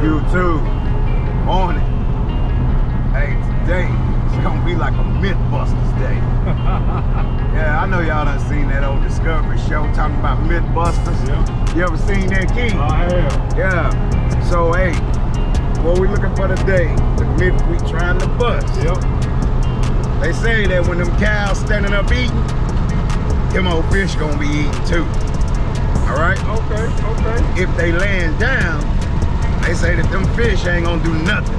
YouTube, morning. Hey, today it's gonna be like a Mythbusters day. Yeah, I know y'all done seen that old Discovery show talking about Mythbusters. Yeah. You ever seen that, Key? I have. Yeah. So hey, what we looking for today? The myth we trying to bust. Yep. They say that when them cows standing up eating, them old fish gonna be eating too. All right? Okay. If they laying down, they say that them fish ain't gonna do nothing.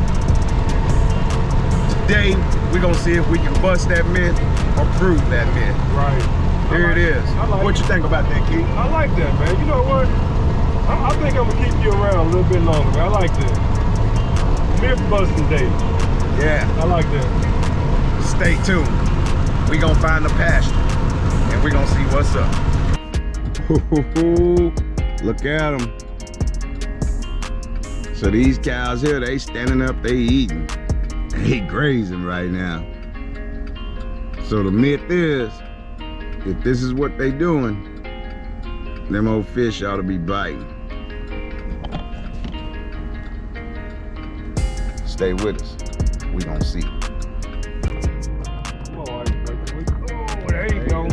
Today, we gonna see if we can bust that myth or prove that myth. Right. Here it is. What you think about that, Keith? I like that, man. You know what? I think I'm gonna keep you around a little bit longer, man. I like that. Myth busting day. Yeah. I like that. Stay tuned. We gonna find the pasture and we gonna see what's up. Look at them. So these cows here, they standing up, they eating. They grazing right now. So the myth is, if this is what they doing, them old fish ought to be biting. Stay with us. We gonna see. Oh, there you go.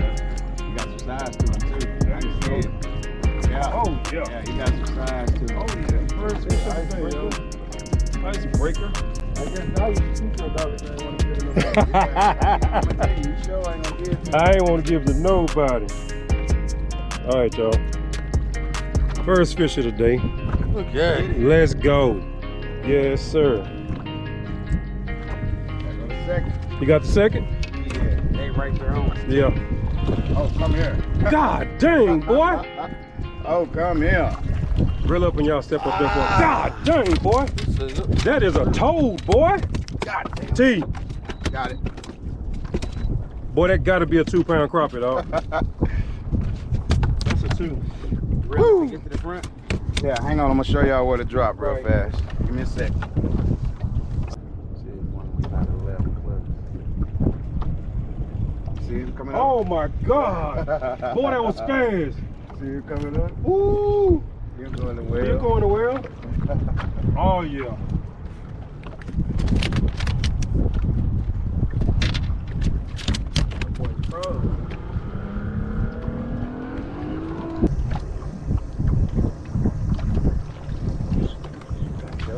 You got some size to him too. I can see it. Yeah. Oh, yeah. Yeah, he got some size to him. Oh, yeah. First fish of the day, yo. Icebreaker. I guess now you teach your daughter that I want to give it You sure ain't gonna give it to I ain't want to give to nobody. All right, y'all. First fish of the day. Look at it. Let's go. Yes, sir. You got the second? Yeah, they right there on us. Yeah. Oh, come here. God dang, boy. Oh, come here. Reel up when y'all step up there for it. God dang, boy. That is a toad, boy. God damn. T. Got it. Boy, that gotta be a 2-pound crappie, dog. That's a 2. Woo. Get to the front. Yeah, hang on. I'm gonna show y'all where to drop real Right. fast. Give me a sec. See him coming up? Oh my God. Boy, that was fast. See him coming up? Woo. You're going to well. You going to well? Oh yeah.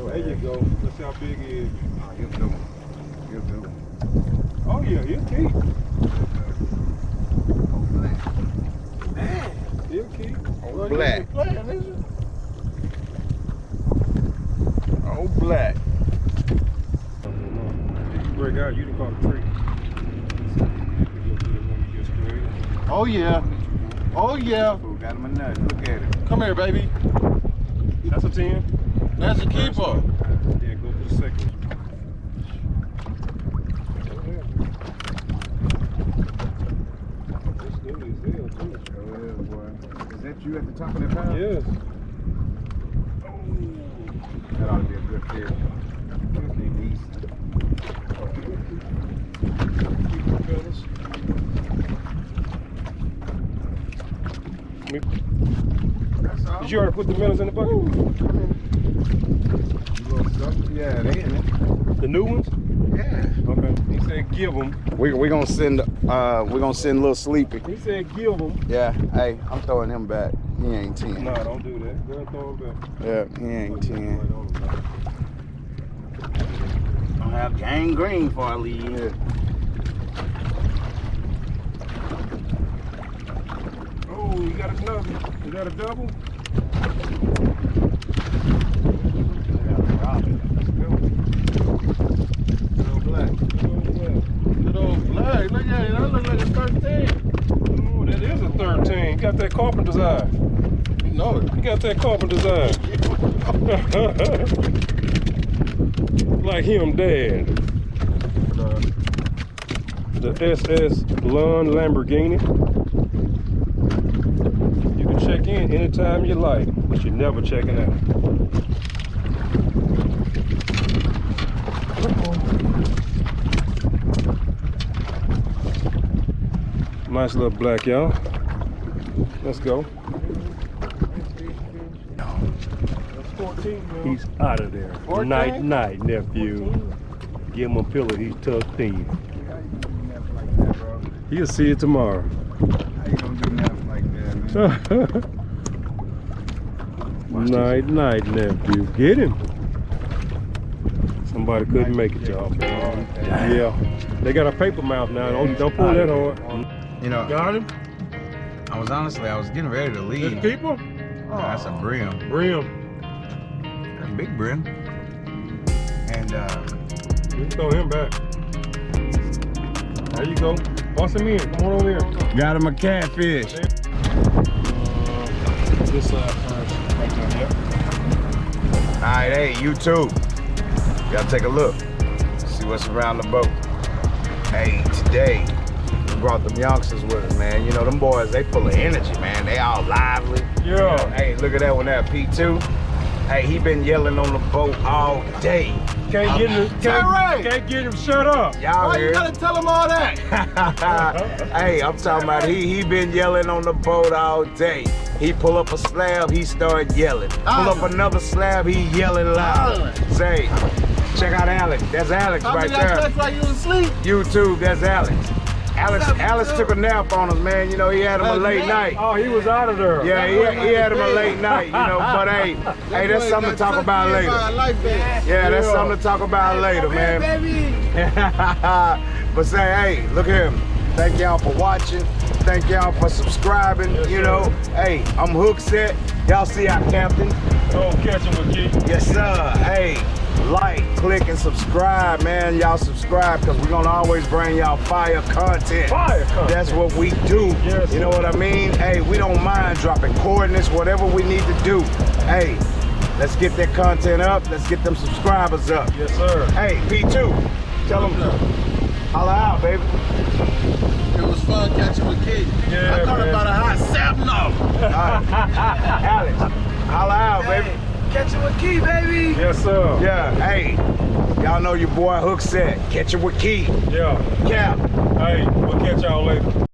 There you go. Let's see how big he is. Oh, he'll do it. He'll do it. Oh yeah, he'll keep. Oh, black. He'll keep. Oh, black. Oh, black. Break out, you done caught a tree. Oh yeah. Oh yeah. Oh, got him a nut. Look at it. Come here, baby. That's a 10. That's a keeper. Yeah, go for the second. Is that you at the top of the pile? Yes. That ought to be a good fish. Did you already put the melons in the bucket? Yeah, they in it. The new ones? Yeah. Okay. He said give them. We're gonna send little Sleepy. He said give them. Yeah. Hey, I'm throwing him back. He ain't 10. No, don't do that. Go ahead, throw him back. Yeah, he ain't 10. Don't have gang green before I leave here. Oh, you got another. You got a double? Good old black. Look at it. That looks like a 13. Oh, that is a 13. You got that carpenter's eye. You know it. You got that carpenter's eye. Like him, Dad. The SS Lund Lamborghini. You can check in anytime you like, but you're never checking out. Nice little black, y'all. Let's go. 14, bro. He's out of there. 14? Night, night, nephew. Give him a pillow. He's tucked in. How you gonna do nothing like that, bro? He'll see it tomorrow. How you gonna do nothing like that, man? Night, night, nephew. Get him. Somebody couldn't make it, y'all. Yeah. They got a paper mouth now. Don't pull that hard. You know, Got him? I was getting ready to leave. There's people? That's a brim. Brim. That's a big brim. And You can throw him back. There you go. Bust him in. Come on over here. got him a catfish. This side first. Right down here. Alright, hey, you too. Y'all take a look. See what's around the boat. Hey, today we brought them youngsters with us, man. You know, them boys, they full of energy, man. They all lively. Yeah. Hey, look at that one there, P2. Hey, he been yelling on the boat all day. Can't get him. Can't get him shut up. Y'all Why heard? you gotta tell him all that? Hey, I'm talking about he been yelling on the boat all day. He pull up a slab, he start yelling. Pull up another slab, he yelling loud. Say, check out Alex. That's Alex right there. That's why you was asleep. YouTube, that's Alex. Alex took a nap on us, man. You know, he had him a late night. Oh, he was out of there. Yeah, he had him a late night, you know. But hey, that's something to talk about later. Yeah, that's something to talk about later, man. But say, hey, look at him. Thank y'all for watching. Thank y'all for subscribing. Yes, you know, hey, I'm hook set. Y'all see our captain. Oh, catch him with Keith. Yes, sir. Hey, like, click, and subscribe, man. Y'all subscribe because we're gonna always bring y'all fire content. Fire content. That's what we do. Yes, you know what I mean? Hey, we don't mind dropping coordinates, whatever we need to do. Hey, let's get that content up. Let's get them subscribers up. Yes, sir. Hey, P2, tell them, holla out, baby. It was fun catching with Keith. Yeah, I thought man. about a hot seven off. All right. Alex, holla out, baby. Catch it with Keith, baby. Yes, sir. Yeah, hey, y'all know your boy Hook set. Catch it with Key. Yeah. Cap. Hey, we'll catch y'all later.